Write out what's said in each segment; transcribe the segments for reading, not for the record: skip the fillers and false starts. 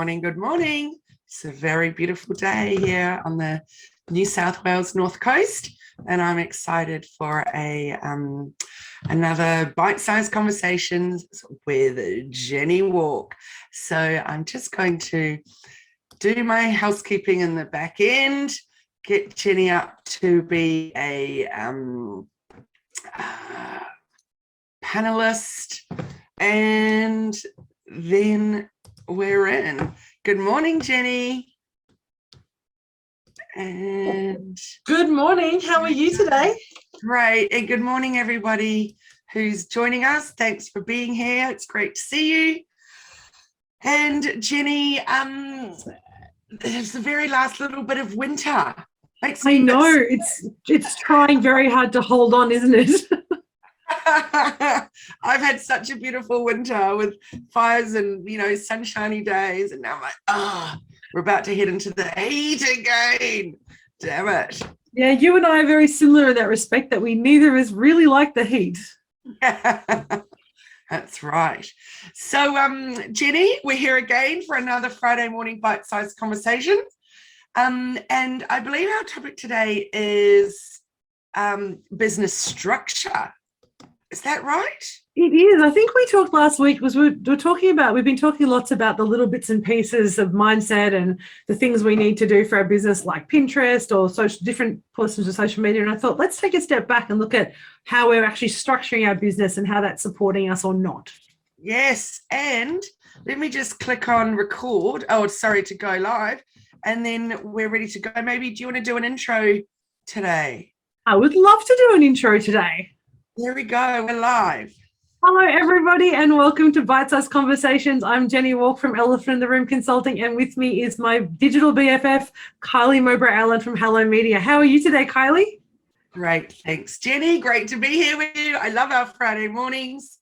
morning, good morning. It's a very beautiful day here on the New South Wales North Coast, and I'm excited for another bite-sized conversations with Jenni Walke. So I'm just going to do my housekeeping in the back end, get Jenni up to be a panelist, and then we're in. Good morning, Jenni. And good morning. How are you today? Great. And good morning, everybody who's joining us. Thanks for being here. It's great to see you. And Jenni, there's the very last little bit of winter. I know it's trying very hard to hold on, isn't it? I've had such a beautiful winter with fires and, sunshiny days. And now I'm like, we're about to head into the heat again. Damn it. Yeah, you and I are very similar in that respect, that we neither of us really like the heat. That's right. So, Jenni, we're here again for another Friday morning bite-sized conversation. And I believe our topic today is business structure. Is that right? It is. I think we talked last week, we've been talking lots about the little bits and pieces of mindset and the things we need to do for our business, like Pinterest or different portions of social media. And I thought, let's take a step back and look at how we're actually structuring our business and how that's supporting us or not. Yes. And let me just click on record. To go live. And then we're ready to go. Maybe do you want to do an intro today? I would love to do an intro today. There we go. We're live. Hello, everybody, and welcome to Bite-Sized Conversations. I'm Jenni Walke from Elephant in the Room Consulting, and with me is my digital BFF, Kylie Mowbray-Allen from Hello Media. How are you today, Kylie? Great. Thanks, Jenni. Great to be here with you. I love our Friday mornings.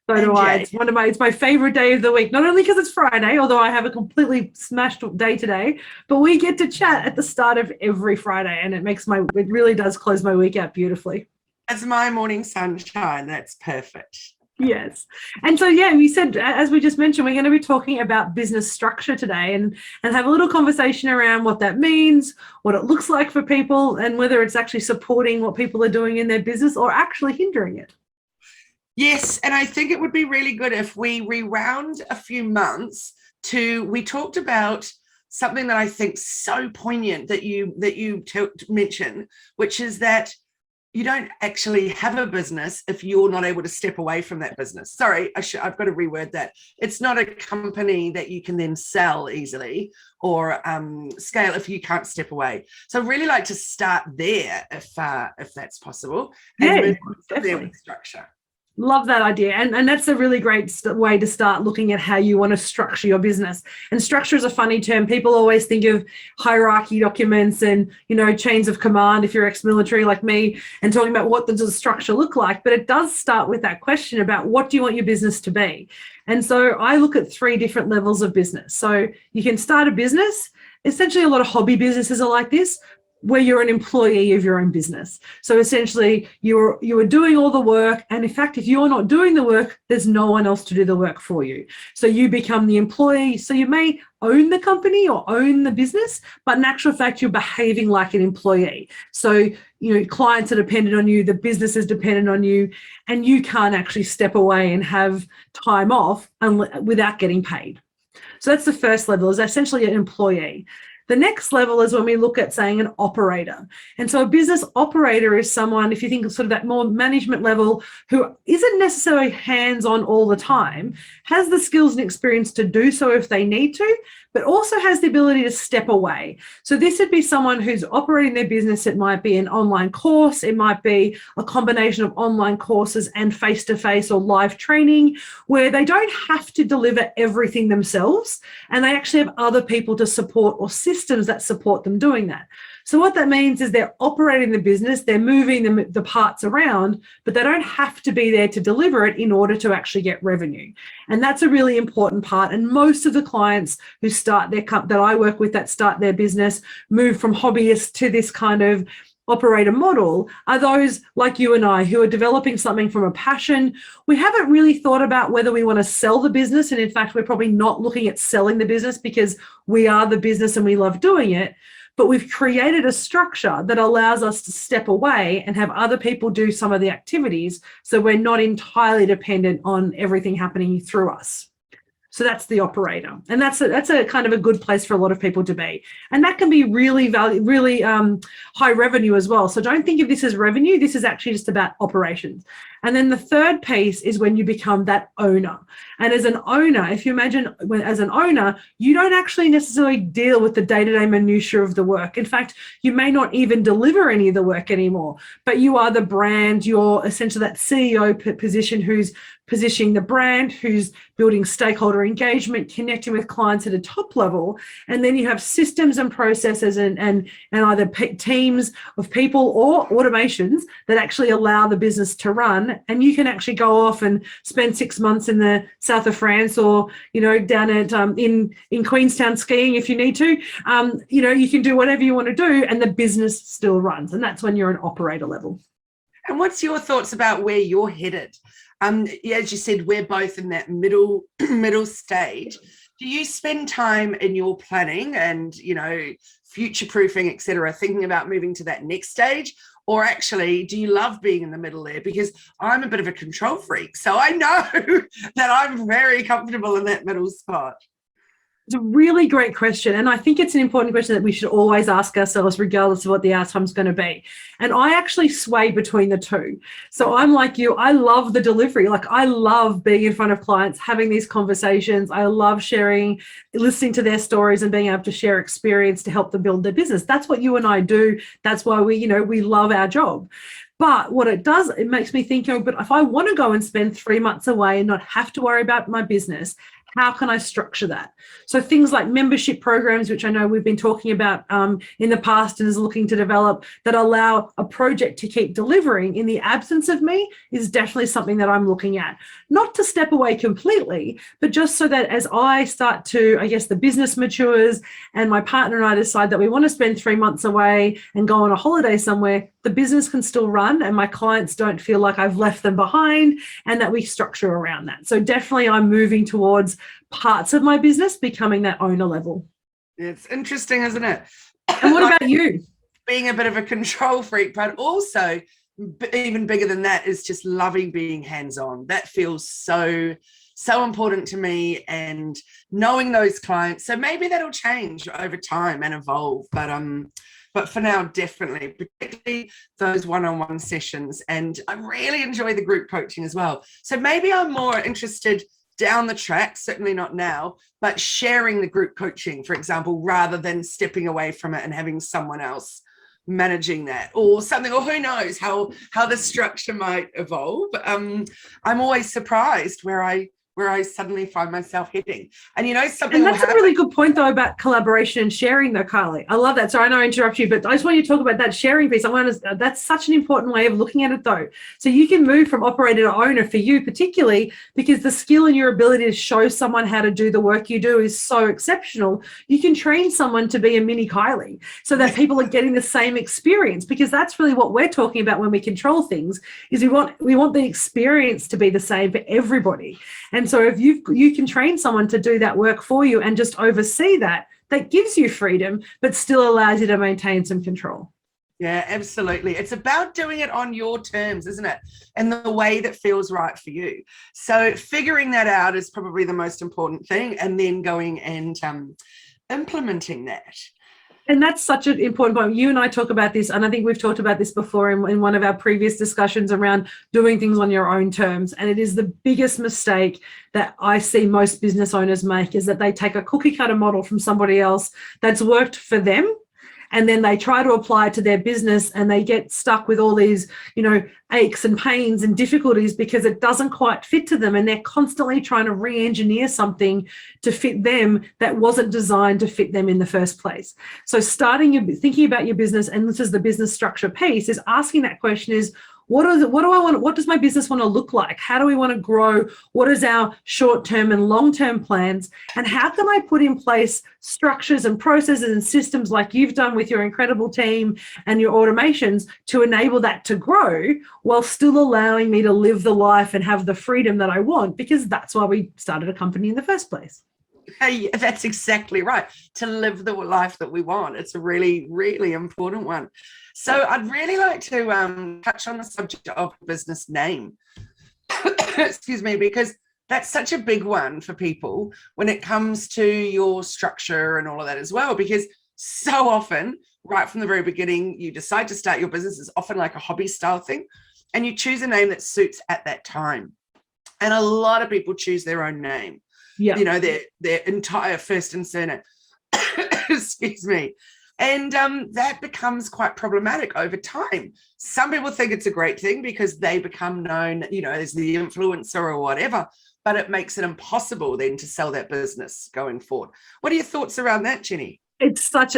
So do I. It's my favorite day of the week, not only because it's Friday, although I have a completely smashed day today, but we get to chat at the start of every Friday, and it really does close my week out beautifully. As my morning sunshine. That's perfect. Yes. And so, we said, as we just mentioned, we're going to be talking about business structure today and have a little conversation around what that means, what it looks like for people, and whether it's actually supporting what people are doing in their business or actually hindering it. Yes. And I think it would be really good if we rewound a few months we talked about something that I think so poignant that you mentioned, which is that you don't actually have a business if you're not able to step away from that business. Sorry, I've got to reword that. It's not a company that you can then sell easily or scale if you can't step away. So I'd really like to start there if that's possible. And move on from there with structure. Love that idea. And that's a really great way to start looking at how you want to structure your business. And structure is a funny term. People always think of hierarchy documents and, chains of command if you're ex-military like me, and talking about what does the structure look like. But it does start with that question about what do you want your business to be? And so I look at 3 different levels of business. So you can start a business. Essentially, a lot of hobby businesses are like this, where you're an employee of your own business. So essentially you are doing all the work. And in fact, if you're not doing the work, there's no one else to do the work for you. So you become the employee. So you may own the company or own the business, but in actual fact, you're behaving like an employee. So, clients are dependent on you, the business is dependent on you, and you can't actually step away and have time off without getting paid. So that's the first level, is essentially an employee. The next level is when we look at saying an operator. And so a business operator is someone, if you think of sort of that more management level, who isn't necessarily hands-on all the time, has the skills and experience to do so if they need to, but also has the ability to step away. So this would be someone who's operating their business. It might be an online course. It might be a combination of online courses and face-to-face or live training, where they don't have to deliver everything themselves, and they actually have other people to support or systems that support them doing that. So what that means is they're operating the business, they're moving the parts around, but they don't have to be there to deliver it in order to actually get revenue. And that's a really important part. And most of the clients who start that I work with that start their business move from hobbyists to this kind of operator model are those like you and I who are developing something from a passion. We haven't really thought about whether we want to sell the business. And in fact, we're probably not looking at selling the business because we are the business and we love doing it. But we've created a structure that allows us to step away and have other people do some of the activities. So we're not entirely dependent on everything happening through us. So that's the operator. And that's a kind of a good place for a lot of people to be. And that can be really high revenue as well. So don't think of this as revenue. This is actually just about operations. And then the third piece is when you become that owner. And as an owner, if you imagine as an owner, you don't actually necessarily deal with the day-to-day minutiae of the work. In fact, you may not even deliver any of the work anymore, but you are the brand. You're essentially that CEO position who's positioning the brand, who's building stakeholder engagement, connecting with clients at a top level. And then you have systems and processes and either teams of people or automations that actually allow the business to run. And you can actually go off and spend 6 months in the south of France or, down at in Queenstown skiing if you need to. You can do whatever you want to do and the business still runs. And that's when you're an operator level. And what's your thoughts about where you're headed? As you said, we're both in that middle stage. Do you spend time in your planning and, future proofing, et cetera, thinking about moving to that next stage? Or actually, do you love being in the middle there? Because I'm a bit of a control freak. So I know that I'm very comfortable in that middle spot. It's a really great question. And I think it's an important question that we should always ask ourselves, regardless of what the outcome's going to be. And I actually sway between the two. So I'm like you, I love the delivery. Like I love being in front of clients, having these conversations. I love sharing, listening to their stories and being able to share experience to help them build their business. That's what you and I do. That's why we love our job. But what it does, it makes me think, but if I want to go and spend 3 months away and not have to worry about my business, how can I structure that? So things like membership programs, which I know we've been talking about in the past and is looking to develop, that allow a project to keep delivering in the absence of me is definitely something that I'm looking at. Not to step away completely, but just so that as I start to, the business matures and my partner and I decide that we want to spend 3 months away and go on a holiday somewhere, the business can still run and my clients don't feel like I've left them behind, and that we structure around that. So definitely I'm moving towards parts of my business becoming that owner level. It's interesting, isn't it? And what about you? Being a bit of a control freak, but also even bigger than that is just loving being hands-on. That feels so important to me, and knowing those clients. So maybe that'll change over time and evolve. But for now, definitely, particularly those one-on-one sessions. And I really enjoy the group coaching as well. So maybe I'm more interested down the track, certainly not now, but sharing the group coaching, for example, rather than stepping away from it and having someone else managing that or something, or who knows how the structure might evolve. I'm always surprised where I suddenly find myself heading. And something. And that's a really good point though about collaboration and sharing though, Kylie. I love that. Sorry, I know I interrupt you, but I just want you to talk about that sharing piece. That's such an important way of looking at it though. So you can move from operator to owner for you particularly because the skill and your ability to show someone how to do the work you do is so exceptional. You can train someone to be a mini Kylie so that people are getting the same experience, because that's really what we're talking about when we control things, is we want the experience to be the same for everybody. And so if you can train someone to do that work for you and just oversee that gives you freedom, but still allows you to maintain some control. Yeah, absolutely. It's about doing it on your terms, isn't it? And the way that feels right for you. So figuring that out is probably the most important thing, and then going and implementing that. And that's such an important point. You and I talk about this, and I think we've talked about this before in one of our previous discussions around doing things on your own terms. And it is the biggest mistake that I see most business owners make, is that they take a cookie cutter model from somebody else that's worked for them, and then they try to apply it to their business, and they get stuck with all these, aches and pains and difficulties because it doesn't quite fit to them. And they're constantly trying to re-engineer something to fit them that wasn't designed to fit them in the first place. So thinking about your business, and this is the business structure piece, is asking that question is, What do I want? What does my business want to look like? How do we want to grow? What is our short-term and long-term plans? And how can I put in place structures and processes and systems like you've done with your incredible team and your automations to enable that to grow while still allowing me to live the life and have the freedom that I want? Because that's why we started a company in the first place. Hey, that's exactly right. To live the life that we want. It's a really, really important one. So I'd really like to touch on the subject of business name. Excuse me, because that's such a big one for people when it comes to your structure and all of that as well, because so often, right from the very beginning, you decide to start your business. It's often like a hobby style thing, and you choose a name that suits at that time. And a lot of people choose their own name. Yeah. You know, their entire first and surname. Excuse me. And that becomes quite problematic over time. Some people think it's a great thing because they become known, you know, as the influencer or whatever, but it makes it impossible then to sell that business going forward. What are your thoughts around that, Jenni? It's such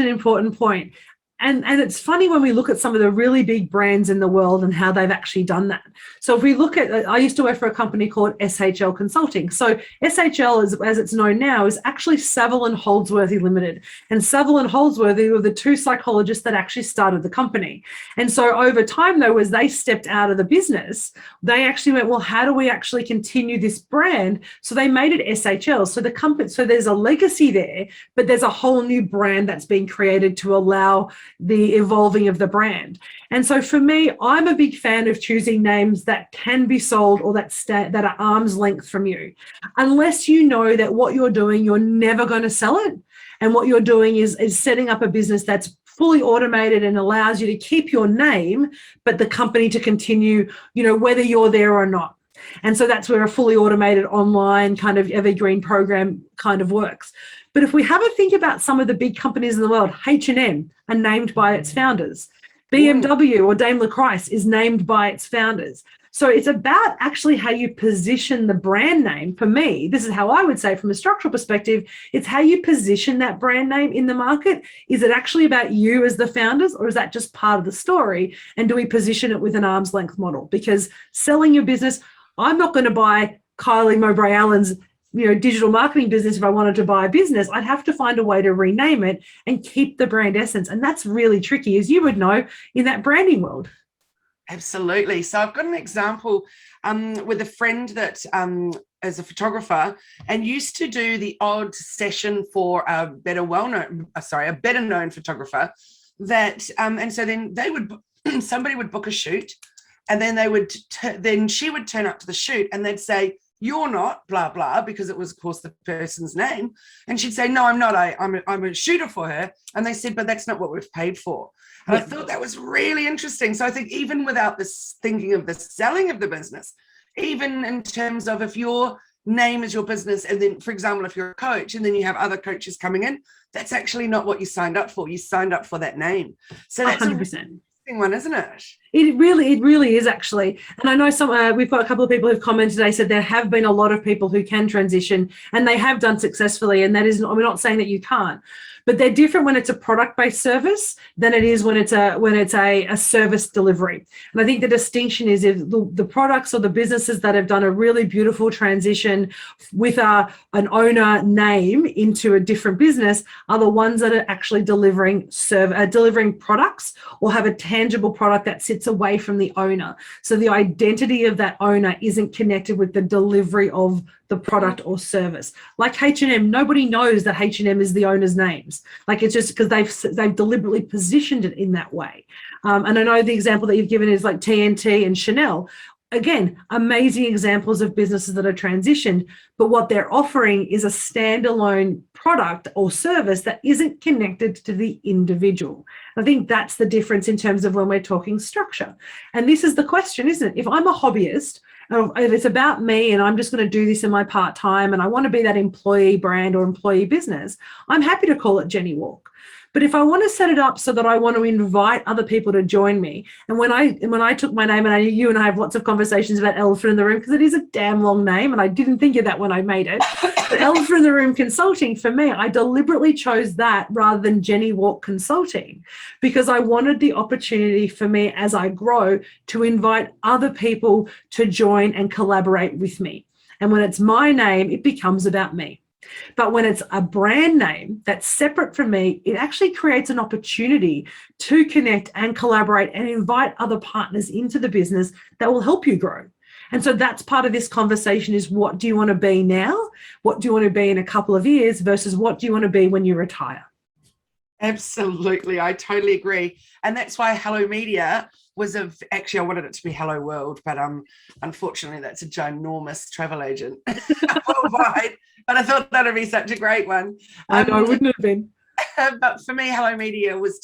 an important point. And it's funny when we look at some of the really big brands in the world and how they've actually done that. So if we look at, I used to work for a company called SHL Consulting. So SHL, as it's known now, is actually Saville and Holdsworthy Limited. And Saville and Holdsworthy were the two psychologists that actually started the company. And so over time, though, as they stepped out of the business, they actually went, well, how do we actually continue this brand? So they made it SHL. So the company, so there's a legacy there, but there's a whole new brand that's being created to allow the evolving of the brand. And so for me, I'm a big fan of choosing names that can be sold or that are arm's length from you. Unless you know that what you're doing, you're never going to sell it. And what you're doing is setting up a business that's fully automated and allows you to keep your name, but the company to continue, you know, whether you're there or not. And so that's where a fully automated online kind of evergreen program kind of works. But if we have a think about some of the big companies in the world, H&M are named by its founders. BMW or Daimler Chrysler is named by its founders. So it's about actually how you position the brand name. For me, this is how I would say from a structural perspective, it's how you position that brand name in the market. Is it actually about you as the founders, or is that just part of the story? And do we position it with an arm's length model? Because selling your business, I'm not going to buy Kylie Mowbray-Allen's, you know, digital marketing business. If I wanted to buy a business, I'd have to find a way to rename it and keep the brand essence. And that's really tricky, as you would know, in that branding world. Absolutely. So I've got an example with a friend that is a photographer and used to do the odd session for a better known photographer that, and so then they would, somebody would book a shoot, and then then she would turn up to the shoot and they'd say, "You're not blah, blah," because it was, of course, the person's name. And she'd say, "No, I'm not. I'm a shooter for her." And they said, "But that's not what we've paid for." And I thought that was really interesting. So I think even without this thinking of the selling of the business, even in terms of if your name is your business, and then, for example, if you're a coach and then you have other coaches coming in, that's actually not what you signed up for. You signed up for that name. So that's 100%. One, isn't it? It really is, actually. And I know we've got a couple of people who've commented today, said there have been a lot of people who can transition and they have done successfully. And that is, we're not saying that you can't, but they're different when it's a product-based service than it is when it's a service delivery. And I think the distinction is if the products or the businesses that have done a really beautiful transition with an owner name into a different business are the ones that are actually delivering products or have a tangible product that sits away from the owner. So the identity of that owner isn't connected with the delivery of the product or service. Like H&M, nobody knows that H&M is the owner's names. Like, it's just because they've deliberately positioned it in that way. And I know the example that you've given is like TNT and Chanel. Again, amazing examples of businesses that are transitioned, but what they're offering is a standalone product or service that isn't connected to the individual. I think that's the difference in terms of when we're talking structure. And this is the question, isn't it? If I'm a hobbyist, if it's about me and I'm just going to do this in my part-time and I want to be that employee brand or employee business, I'm happy to call it Jenni Walke. But if I want to set it up so that I want to invite other people to join me, and when I took my name, and you and I have lots of conversations about elephant in the room, because it is a damn long name, and I didn't think of that when I made it. But elephant in the room consulting, for me, I deliberately chose that rather than Jenni Walke Consulting, because I wanted the opportunity for me as I grow to invite other people to join and collaborate with me. And when it's my name, it becomes about me. But when it's a brand name that's separate from me, it actually creates an opportunity to connect and collaborate and invite other partners into the business that will help you grow. And so that's part of this conversation is, what do you want to be now? What do you want to be in a couple of years versus what do you want to be when you retire? Absolutely. I totally agree. And that's why Hello Media was actually, I wanted it to be Hello World, but unfortunately that's a ginormous travel agent worldwide. But I thought that'd be such a great one. I know, it wouldn't have been. But for me, Hello Media was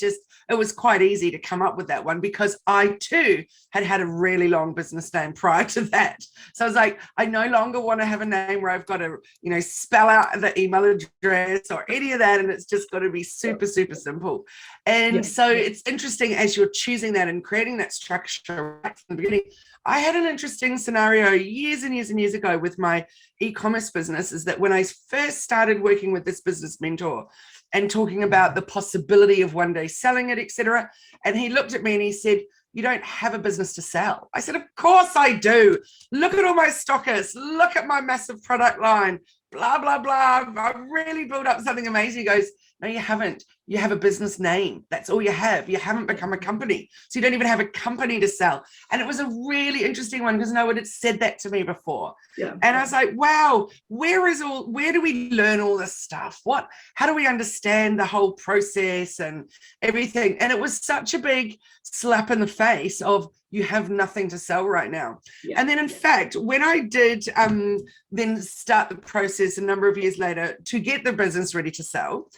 it was quite easy to come up with that one, because I too had a really long business name prior to that. So I was like, I no longer want to have a name where I've got to, spell out the email address or any of that. And it's just got to be super, super simple. And so it's interesting as you're choosing that and creating that structure right from the beginning. I had an interesting scenario years and years and years ago with my e-commerce business, is that when I first started working with this business mentor and talking about the possibility of one day selling it, etc., and he looked at me and he said, "You don't have a business to sell." I said, "Of course I do. Look at all my stockists. Look at my massive product line. Blah, blah, blah. I've really built up something amazing." He goes, "No, you haven't. You have a business name. That's all you have. You haven't become a company. So you don't even have a company to sell." And it was a really interesting one, because no one had said that to me before. Yeah. And I was like, wow, where do we learn all this stuff? How do we understand the whole process and everything? And it was such a big slap in the face of, you have nothing to sell right now. Yeah. And then in fact, when I did then start the process a number of years later to get the business ready to sell,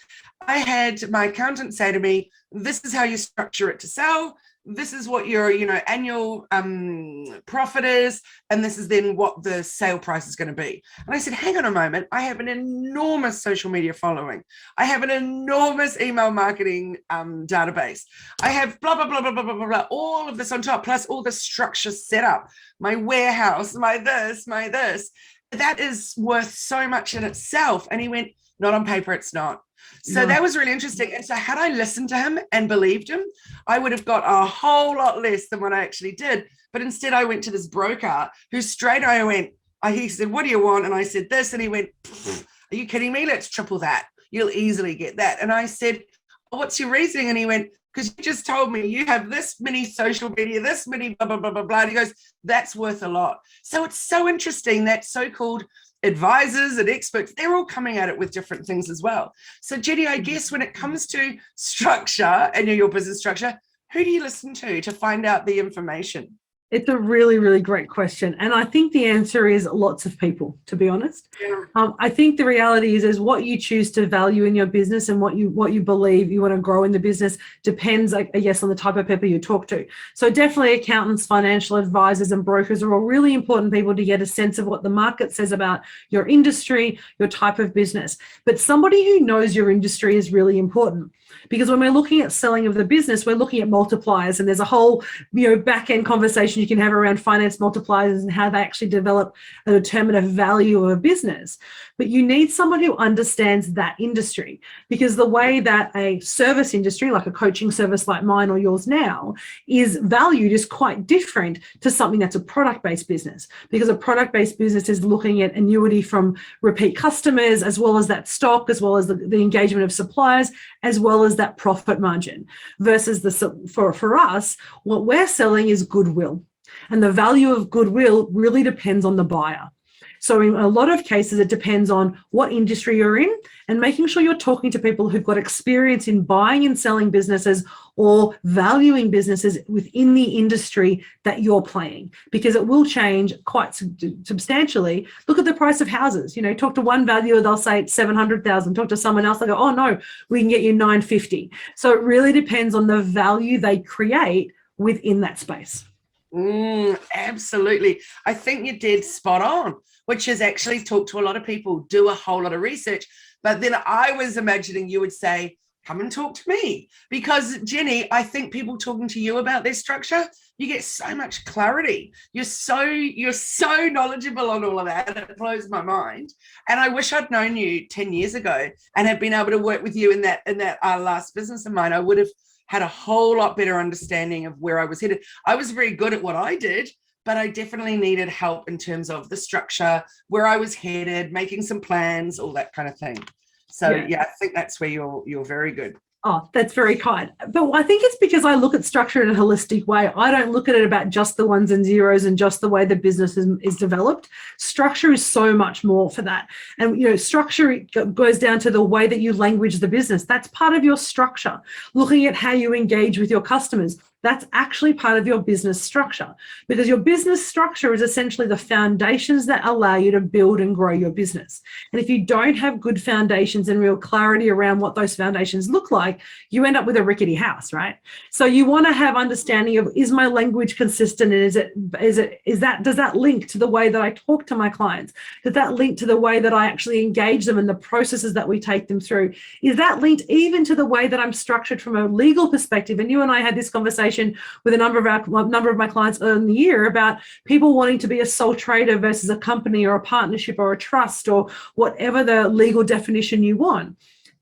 I had my accountant say to me, "This is how you structure it to sell. This is what your annual profit is, and this is then what the sale price is going to be." And I said, "Hang on a moment. I have an enormous social media following. I have an enormous email marketing database. I have blah, blah, blah, blah, blah, blah, blah, blah, all of this on top, plus all the structure set up, my warehouse, my this. That is worth so much in itself." And he went, "Not on paper, it's not." So that was really interesting. And so had I listened to him and believed him, I would have got a whole lot less than what I actually did. But instead I went to this broker who straight away went, he said, "What do you want?" And I said this, and he went, "Are you kidding me? Let's triple that. You'll easily get that." And I said, "What's your reasoning?" And he went, "Because you just told me you have this many social media, this many blah, blah, blah, blah, blah." And he goes, "That's worth a lot." So it's so interesting that so-called advisors and experts, they're all coming at it with different things as well. So Jenni, I guess when it comes to structure and your business structure, who do you listen to find out the information? It's a really, really great question. And I think the answer is lots of people, to be honest. Yeah. I think the reality is what you choose to value in your business and what you believe you want to grow in the business depends, I guess, on the type of people you talk to. So definitely accountants, financial advisors, and brokers are all really important people to get a sense of what the market says about your industry, your type of business. But somebody who knows your industry is really important. Because when we're looking at selling of the business, we're looking at multipliers, and there's a whole, back end conversation you can have around finance multipliers and how they actually develop and determine a value of a business. But you need someone who understands that industry, because the way that a service industry, like a coaching service like mine or yours now, is valued is quite different to something that's a product-based business, because a product-based business is looking at annuity from repeat customers, as well as that stock, as well as the engagement of suppliers, as well as that profit margin, versus for us, what we're selling is goodwill. And the value of goodwill really depends on the buyer. So in a lot of cases, it depends on what industry you're in, and making sure you're talking to people who've got experience in buying and selling businesses or valuing businesses within the industry that you're playing, because it will change quite substantially. Look at the price of houses. Talk to one valuer, they'll say it's 700,000. Talk to someone else, they go, "Oh no, we can get you 950." So it really depends on the value they create within that space. Absolutely. I think you did spot on, which is actually talk to a lot of people, do a whole lot of research. But then I was imagining you would say, come and talk to me. Because Jenni, I think people talking to you about their structure, you get so much clarity. You're so knowledgeable on all of that. It blows my mind. And I wish I'd known you 10 years ago and had been able to work with you in that last business of mine. I would have had a whole lot better understanding of where I was headed. I was very good at what I did, but I definitely needed help in terms of the structure, where I was headed, making some plans, all that kind of thing. So yeah, I think that's where you're very good. Oh, that's very kind. But I think it's because I look at structure in a holistic way. I don't look at it about just the ones and zeros and just the way the business is developed. Structure is so much more for that. And, you know, structure goes down to the way that you language the business. That's part of your structure. Looking at how you engage with your customers. That's actually part of your business structure, because your business structure is essentially the foundations that allow you to build and grow your business. And if you don't have good foundations and real clarity around what those foundations look like, you end up with a rickety house, right? So you want to have understanding of, is my language consistent? And does that link to the way that I talk to my clients? Does that link to the way that I actually engage them and the processes that we take them through? Is that linked even to the way that I'm structured from a legal perspective? And you and I had this conversation with a number of my clients earlier in the year about people wanting to be a sole trader versus a company or a partnership or a trust or whatever the legal definition you want.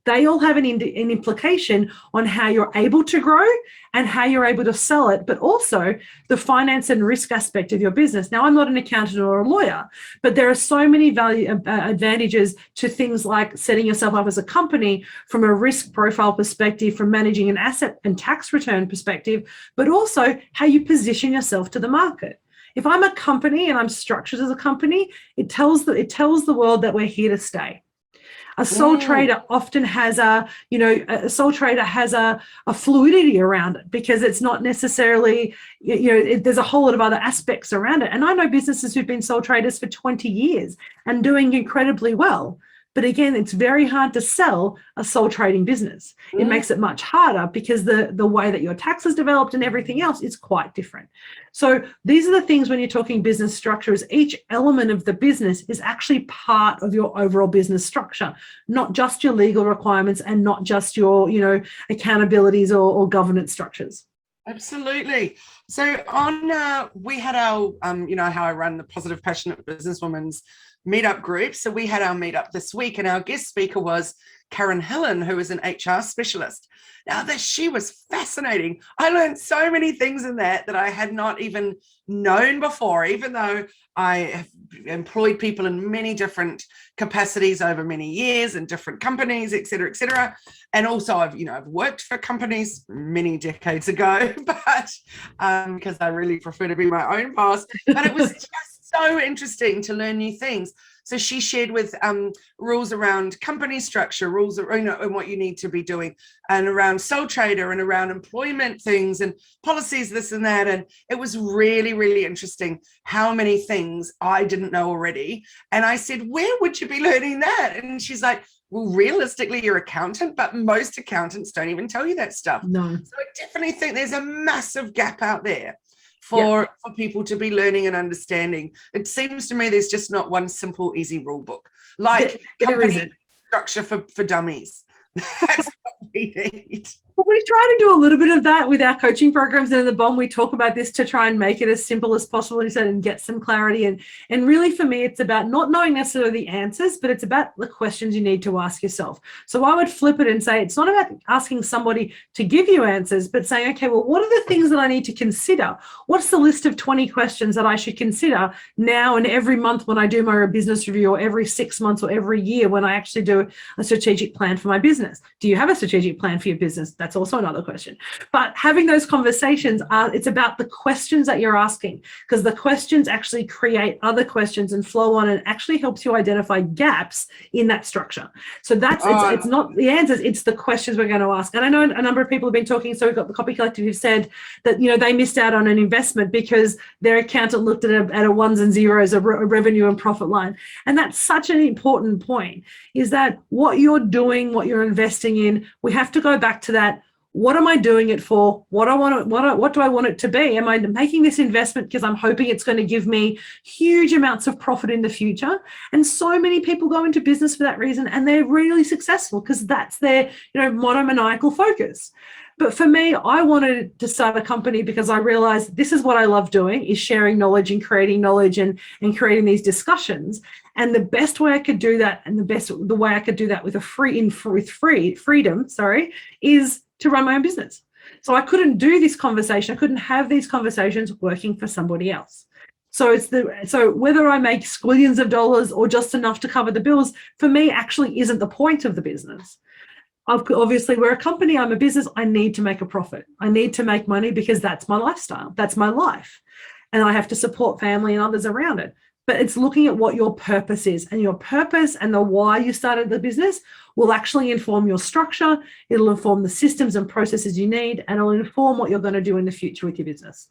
They all have an implication on how you're able to grow and how you're able to sell it, but also the finance and risk aspect of your business. Now, I'm not an accountant or a lawyer, but there are so many advantages to things like setting yourself up as a company from a risk profile perspective, from managing an asset and tax return perspective, but also how you position yourself to the market. If I'm a company and I'm structured as a company, it tells the world that we're here to stay. A sole trader often has a fluidity around it, because it's not necessarily, there's a whole lot of other aspects around it. And I know businesses who've been sole traders for 20 years and doing incredibly well. But again, it's very hard to sell a sole trading business. It makes it much harder because the way that your tax is developed and everything else is quite different. So these are the things when you're talking business structure, is each element of the business is actually part of your overall business structure, not just your legal requirements and not just your, accountabilities or governance structures. Absolutely. So we had our, how I run the Positive Passionate Businesswoman's meetup group. So we had our meetup this week, and our guest speaker was Karen Hillen, who is an HR specialist. Now, she was fascinating. I learned so many things in that I had not even known before, even though I have employed people in many different capacities over many years in different companies, et cetera, et cetera. And also I've worked for companies many decades ago, but because I really prefer to be my own boss. But it was just so interesting to learn new things. So she shared with rules around company structure, rules and what you need to be doing, and around sole trader and around employment things and policies, this and that. And it was really, really interesting how many things I didn't know already. And I said, where would you be learning that? And she's like, well, realistically, you're an accountant, but most accountants don't even tell you that stuff. No. So I definitely think there's a massive gap out there for people to be learning and understanding. It seems to me there's just not one simple, easy rule book, like company structure for dummies. That's what we need. Well, we try to do a little bit of that with our coaching programs, and in the BOM we talk about this to try and make it as simple as possible and get some clarity. And really for me, it's about not knowing necessarily the answers, but it's about the questions you need to ask yourself. So I would flip it and say, it's not about asking somebody to give you answers, but saying, okay, well, what are the things that I need to consider? What's the list of 20 questions that I should consider now and every month when I do my business review, or every 6 months or every year when I actually do a strategic plan for my business? Do you have a strategic plan for your business? That's also another question. But having those conversations, it's about the questions that you're asking, because the questions actually create other questions and flow on, and actually helps you identify gaps in that structure. So it's not the answers, it's the questions we're going to ask. And I know a number of people have been talking, so we've got the Copy Collective who've said that, they missed out on an investment because their accountant looked at a ones and zeros, a revenue and profit line. And that's such an important point, is that what you're doing, what you're investing in, we have to go back to that. What am I doing it for? What do I want it to be? Am I making this investment because I'm hoping it's going to give me huge amounts of profit in the future? And so many people go into business for that reason, and they're really successful because that's their, monomaniacal focus. But for me, I wanted to start a company because I realized this is what I love doing, is sharing knowledge and creating knowledge and creating these discussions. And the best way I could do that, and the way I could do that with freedom, is to run my own business. So I couldn't do this conversation. I couldn't have these conversations working for somebody else. So whether I make squillions of dollars or just enough to cover the bills, for me actually isn't the point of the business. Obviously, we're a company, I'm a business, I need to make a profit. I need to make money because that's my lifestyle, that's my life. And I have to support family and others around it. But it's looking at what your purpose is, and your purpose and the why you started the business will actually inform your structure. It'll inform the systems and processes you need, and it'll inform what you're going to do in the future with your business.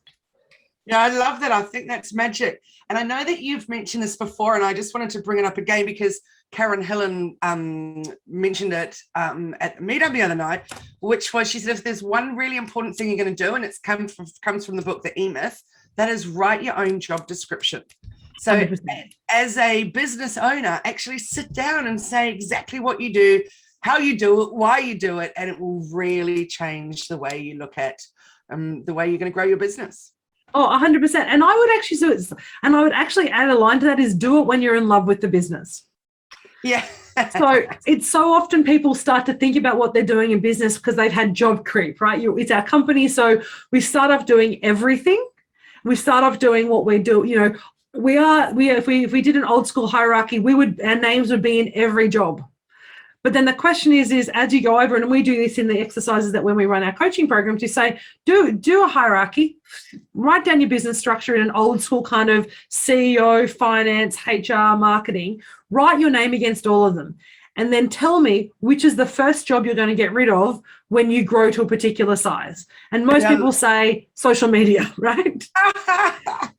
Yeah, I love that. I think that's magic. And I know that you've mentioned this before, and I just wanted to bring it up again because Karen Hillen mentioned it at the meetup the other night, which was, she said, if there's one really important thing you're going to do, and it comes from the book, The E-Myth, that is write your own job description. So 100%. As a business owner, actually sit down and say exactly what you do, how you do it, why you do it, and it will really change the way you look at the way you're going to grow your business. Oh, 100%. And I would actually add a line to that, is do it when you're in love with the business. Yeah. So it's so often people start to think about what they're doing in business because they've had job creep, right? It's our company. So we start off doing everything. We start off doing what we do, if we did an old school hierarchy, our names would be in every job. But then the question is as you go over, and we do this in the exercises that when we run our coaching programs, you say, do a hierarchy, write down your business structure in an old school kind of CEO, finance, HR, marketing, write your name against all of them. And then tell me which is the first job you're going to get rid of when you grow to a particular size. And most people say social media, right?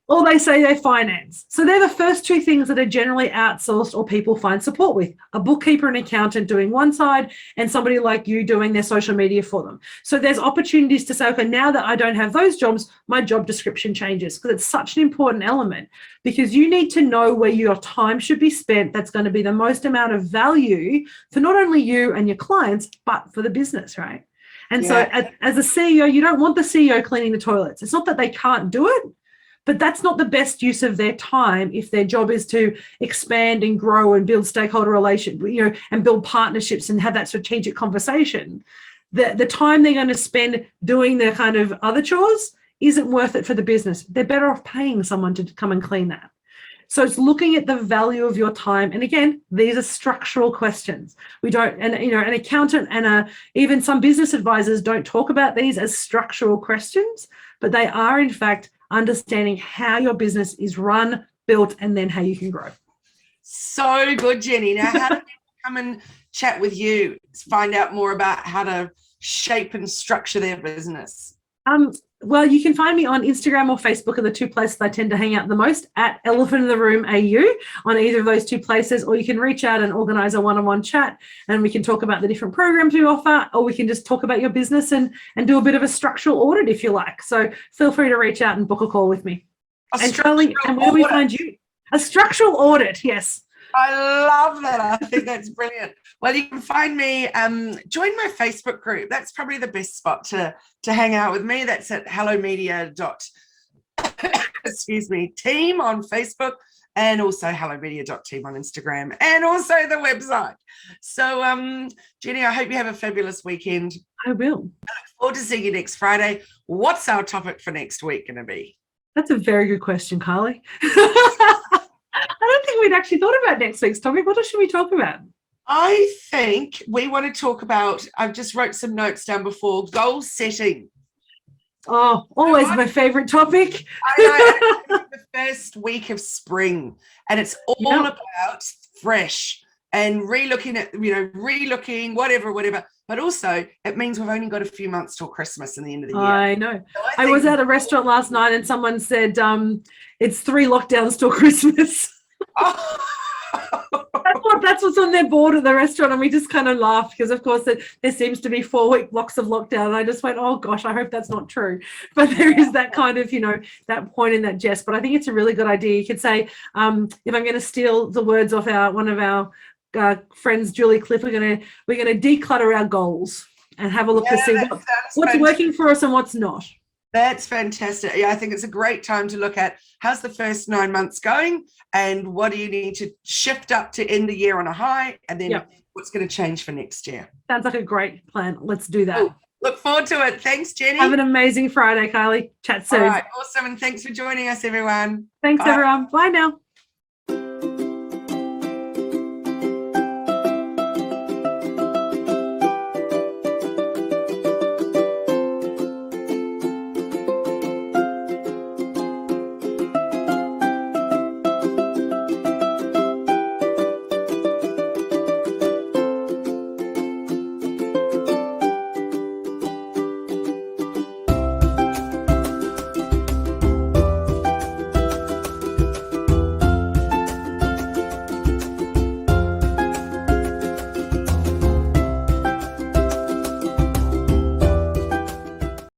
Or they say they're finance. So they're the first two things that are generally outsourced or people find support with. A bookkeeper and accountant doing one side, and somebody like you doing their social media for them. So there's opportunities to say, okay, now that I don't have those jobs, my job description changes, because it's such an important element, because you need to know where your time should be spent that's going to be the most amount of value for not only you and your clients, but for the business, right? And so as a CEO, you don't want the CEO cleaning the toilets. It's not that they can't do it, but that's not the best use of their time if their job is to expand and grow and build stakeholder relations, and build partnerships and have that strategic conversation. The time they're going to spend doing their kind of other chores isn't worth it for the business. They're better off paying someone to come and clean that. So it's looking at the value of your time. And again, these are structural questions. We don't, and an accountant and even some business advisors don't talk about these as structural questions, but they are in fact understanding how your business is run, built, and then how you can grow. So good, Jenni. Now, how do people come and chat with you, find out more about how to shape and structure their business? Well, you can find me on Instagram or Facebook are the two places I tend to hang out the most, at Elephant in the Room AU on either of those two places, or you can reach out and organise a one-on-one chat and we can talk about the different programs we offer, or we can just talk about your business and do a bit of a structural audit if you like. So feel free to reach out and book a call with me. And Charlie, and where do we find you? A structural audit, yes. I love that. I think that's brilliant. Well, you can find me, join my Facebook group. That's probably the best spot to hang out with me. That's at hellomedia. Team on Facebook, and also hellomedia.team on Instagram, and also the website. So, Jenni, I hope you have a fabulous weekend. I will. I look forward to seeing you next Friday. What's our topic for next week going to be? That's a very good question, Kylie. I don't think we'd actually thought about next week's topic. What should we talk about? I think we want to talk about, I've just wrote some notes down before, goal setting. Oh, always my favorite topic. I know, the first week of spring, and it's all about fresh and relooking at, whatever. But also, it means we've only got a few months till Christmas and the end of the year. I know. So I was at a restaurant last night and someone said it's 3 lockdowns till Christmas. Oh. Well, that's what's on their board at the restaurant, and we just kind of laughed because, of course, there seems to be 4-week blocks of lockdown, and I just went, oh gosh, I hope that's not true. But there is that kind of, that point in that jest. But I think it's a really good idea. You could say, if I'm going to steal the words off one of our friends, Julie Cliff, we're going to declutter our goals and have a look to see what's working for us and what's not. That's fantastic. Yeah, I think it's a great time to look at how's the first 9 months going and what do you need to shift up to end the year on a high, and then what's going to change for next year. Sounds like a great plan. Let's do that. Cool. Look forward to it. Thanks, Jenni. Have an amazing Friday, Kylie. Chat soon. All right, awesome. And thanks for joining us, everyone. Thanks, everyone. Bye now.